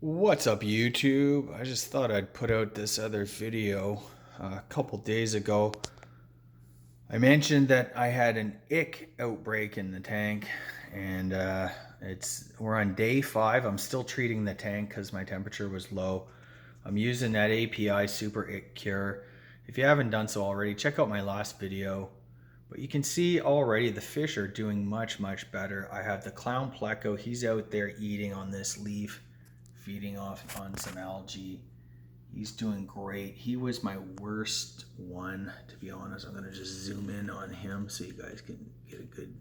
What's up, YouTube? I just thought I'd put out this other video. A couple days ago, I mentioned that I had an ick outbreak in the tank, and we're on day 5. I'm still treating the tank because my temperature was low. I'm using that API Super Ick Cure. If you haven't done so already, check out my last video. But you can see already the fish are doing much better. I have the clown pleco. He's out there eating on this leaf, feeding off on some algae. He's doing great. He was my worst one, to be honest. I'm gonna just zoom in on him so you guys can get a good.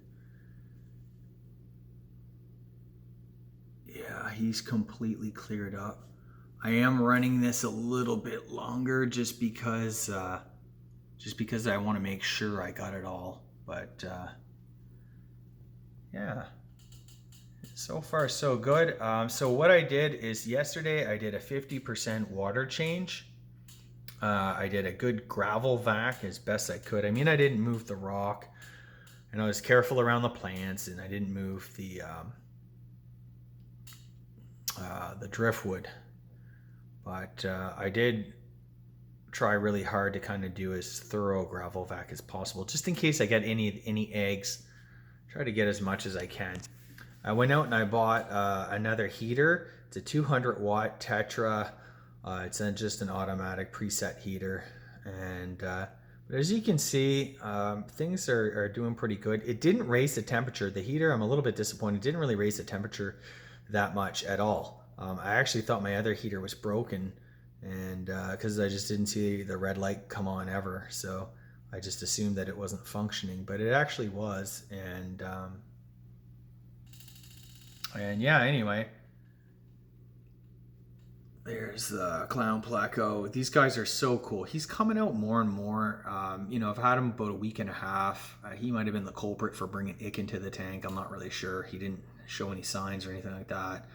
Yeah, he's completely cleared up. I am running this a little bit longer just because I want to make sure I got it all. But yeah, so far so good. So what I did is yesterday I did a 50% water change. I did a good gravel vac as best I could. I mean, I didn't move the rock, and I was careful around the plants, and I didn't move the driftwood. But I did try really hard to kind of do as thorough gravel vac as possible, just in case I get any eggs. Try to get as much as I can. I went out and I bought another heater. It's a 200 watt Tetra. It's just an automatic preset heater, and but as you can see, things are doing pretty good. It didn't raise the temperature. The heater, I'm a little bit disappointed. It didn't really raise the temperature that much at all. I actually thought my other heater was broken, and because I just didn't see the red light come on ever, so I just assumed that it wasn't functioning, but it actually was, and yeah. Anyway, there's the clown pleco. These guys are so cool. He's coming out more and more. I've had him about a week and a half. He might have been the culprit for bringing ick into the tank. I'm not really sure. He didn't show any signs or anything like that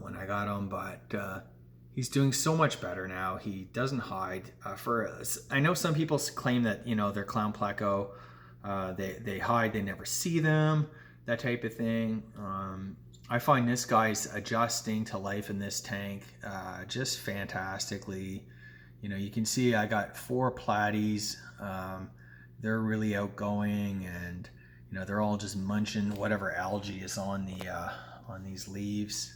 when I got him, but he's doing so much better now. He doesn't hide. I know some people claim that they're clown pleco. They hide. They never see them. That type of thing. I find this guy's adjusting to life in this tank just fantastically. You can see I got 4 platies. They're really outgoing, and they're all just munching whatever algae is on these leaves.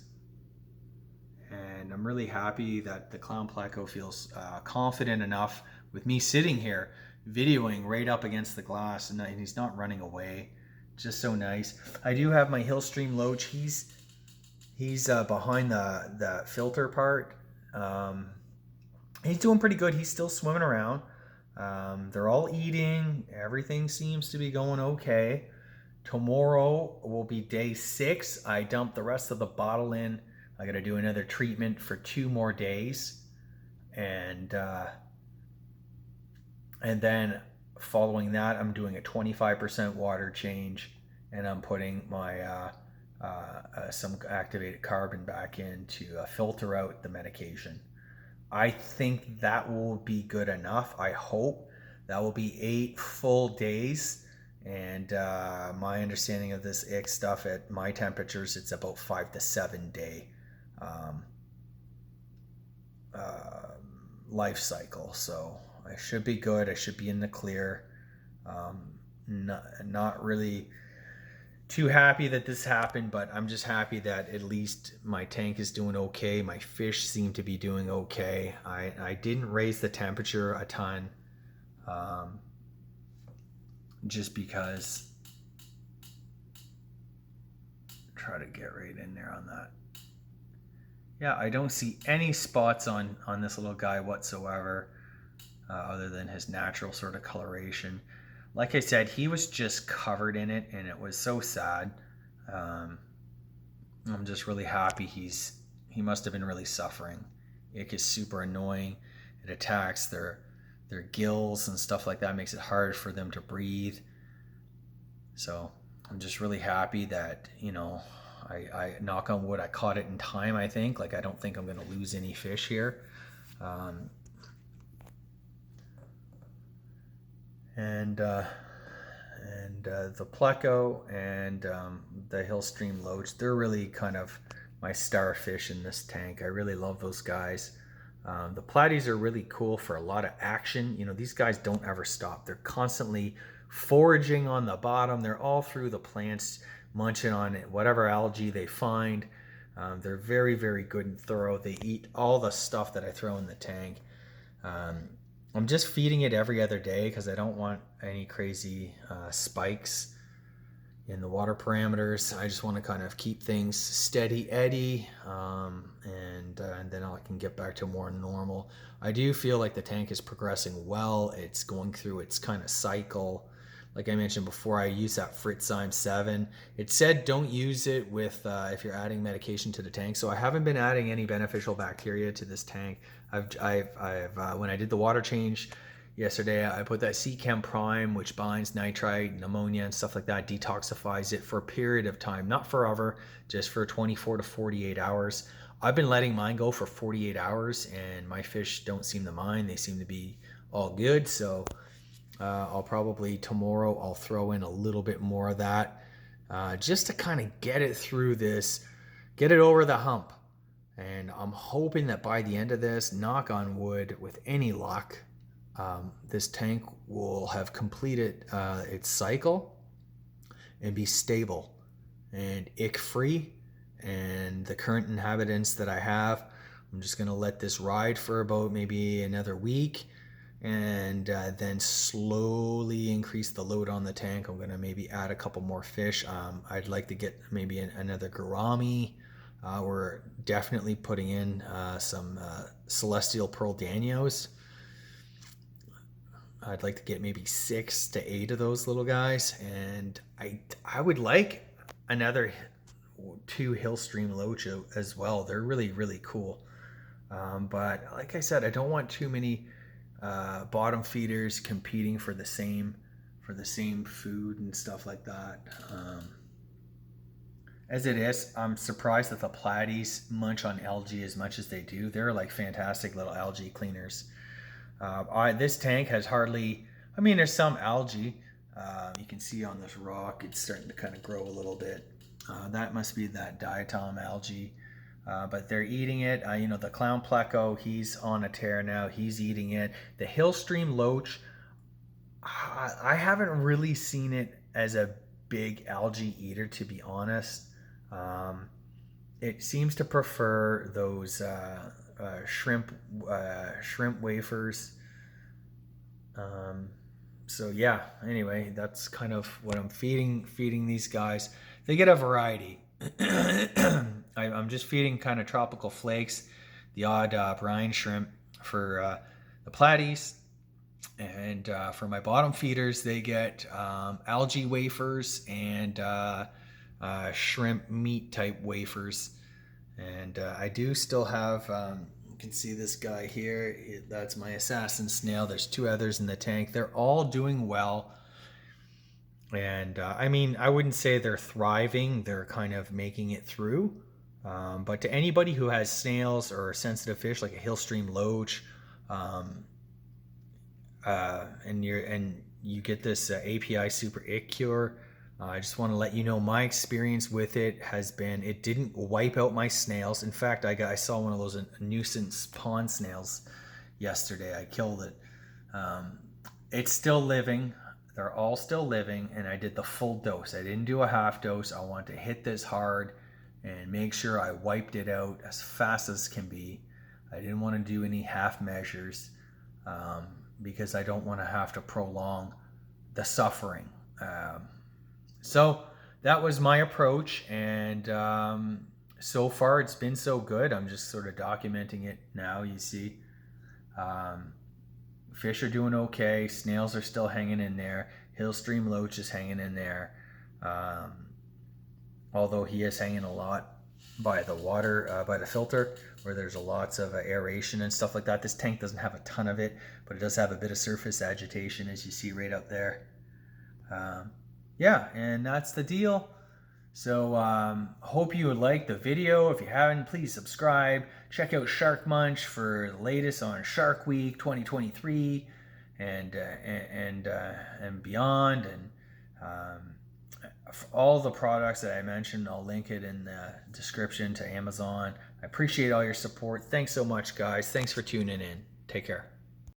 And I'm really happy that the clown pleco feels confident enough with me sitting here videoing right up against the glass, and he's not running away. Just so nice. I do have my Hillstream Loach. He's behind the filter part. He's doing pretty good. He's still swimming around. They're all eating. Everything seems to be going okay. Tomorrow will be day 6. I dumped the rest of the bottle in. I got to do another treatment for 2 more days, and then following that, I'm doing a 25% water change, and I'm putting my some activated carbon back in to filter out the medication. I think that will be good enough. I hope that will be 8 full days. And my understanding of this ick stuff at my temperatures, it's about 5 to 7 day um, uh, life cycle. So I should be good. I should be in the clear. Not really too happy that this happened, but I'm just happy that at least my tank is doing okay. My fish seem to be doing okay. I didn't raise the temperature a ton, um, just because. Try to get right in there on that. Yeah, I don't see any spots on this little guy whatsoever, other than his natural sort of coloration. Like I said, he was just covered in it, and it was so sad. Um, I'm just really happy he must have been really suffering. Ick is super annoying. It attacks their gills and stuff like that. It makes it hard for them to breathe. So I'm just really happy that I knock on wood, I caught it in time. I think I don't think I'm going to lose any fish here. Um, and the pleco and the Hillstream Loach, they're really kind of my starfish in this tank. I really love those guys. The platies are really cool for a lot of action. You know, these guys don't ever stop. They're constantly foraging on the bottom. They're all through the plants, munching on whatever algae they find. They're very, very good and thorough. They eat all the stuff that I throw in the tank. I'm just feeding it every other day because I don't want any crazy spikes in the water parameters. I just want to kind of keep things steady eddy, and then I can get back to more normal. I do feel like the tank is progressing well. It's going through its kind of cycle. Like I mentioned before, I use that Fritzyme 7. It said don't use it with if you're adding medication to the tank. So I haven't been adding any beneficial bacteria to this tank. When I did the water change yesterday, I put that Seachem Prime, which binds nitrite and ammonia and stuff like that, detoxifies it for a period of time, not forever, just for 24 to 48 hours. I've been letting mine go for 48 hours, and my fish don't seem to mind. They seem to be all good. So I'll probably tomorrow I'll throw in a little bit more of that, just to kind of get it through this, get it over the hump. And I'm hoping that by the end of this, knock on wood, with any luck, this tank will have completed its cycle and be stable and ick free. And the current inhabitants that I have, I'm just going to let this ride for about maybe another week, and then slowly increase the load on the tank. I'm going to maybe add a couple more fish. I'd like to get maybe another gourami. We're definitely putting in some celestial pearl danios. I'd like to get maybe 6 to 8 of those little guys, and I would like another 2 Hillstream Loach as well. They're really, really cool. But like I said, I don't want too many bottom feeders competing for the same food and stuff like that. As it is, I'm surprised that the platies munch on algae as much as they do. They're like fantastic little algae cleaners. This tank has hardly, I mean, there's some algae. You can see on this rock, it's starting to kind of grow a little bit. That must be that diatom algae. But they're eating it. You know, the clown pleco, he's on a tear now. He's eating it. The Hillstream Loach, I haven't really seen it as a big algae eater, to be honest. It seems to prefer those shrimp wafers. So yeah, anyway, that's kind of what I'm feeding these guys. They get a variety. I'm just feeding kind of tropical flakes, the odd brine shrimp for the platies, and for my bottom feeders they get algae wafers and shrimp meat type wafers. And I do still have, you can see this guy here, that's my assassin snail. There's 2 others in the tank. They're all doing well. And I mean, I wouldn't say they're thriving. They're kind of making it through. But to anybody who has snails or sensitive fish like a Hillstream Loach, and you get this API Super Ick Cure, I just want to let you know my experience with it has been, it didn't wipe out my snails. In fact, I saw one of those nuisance pond snails yesterday. I killed it. It's still living. They're all still living, and I did the full dose. I didn't do a half dose. I want to hit this hard and make sure I wiped it out as fast as can be. I didn't want to do any half measures because I don't want to have to prolong the suffering. So that was my approach, and so far it's been so good. I'm just sort of documenting it now. You see, fish are doing okay. Snails are still hanging in there. Hillstream Loach is hanging in there, although he is hanging a lot by the water, by the filter, where there's lots of aeration and stuff like that. This tank doesn't have a ton of it, but it does have a bit of surface agitation, as you see right up there. Yeah, and that's the deal. So hope you would like the video. If you haven't, please subscribe. Check out Shark Munch for the latest on Shark Week 2023 and beyond. And all the products that I mentioned, I'll link it in the description to Amazon. I appreciate all your support. Thanks so much, guys. Thanks for tuning in. Take care.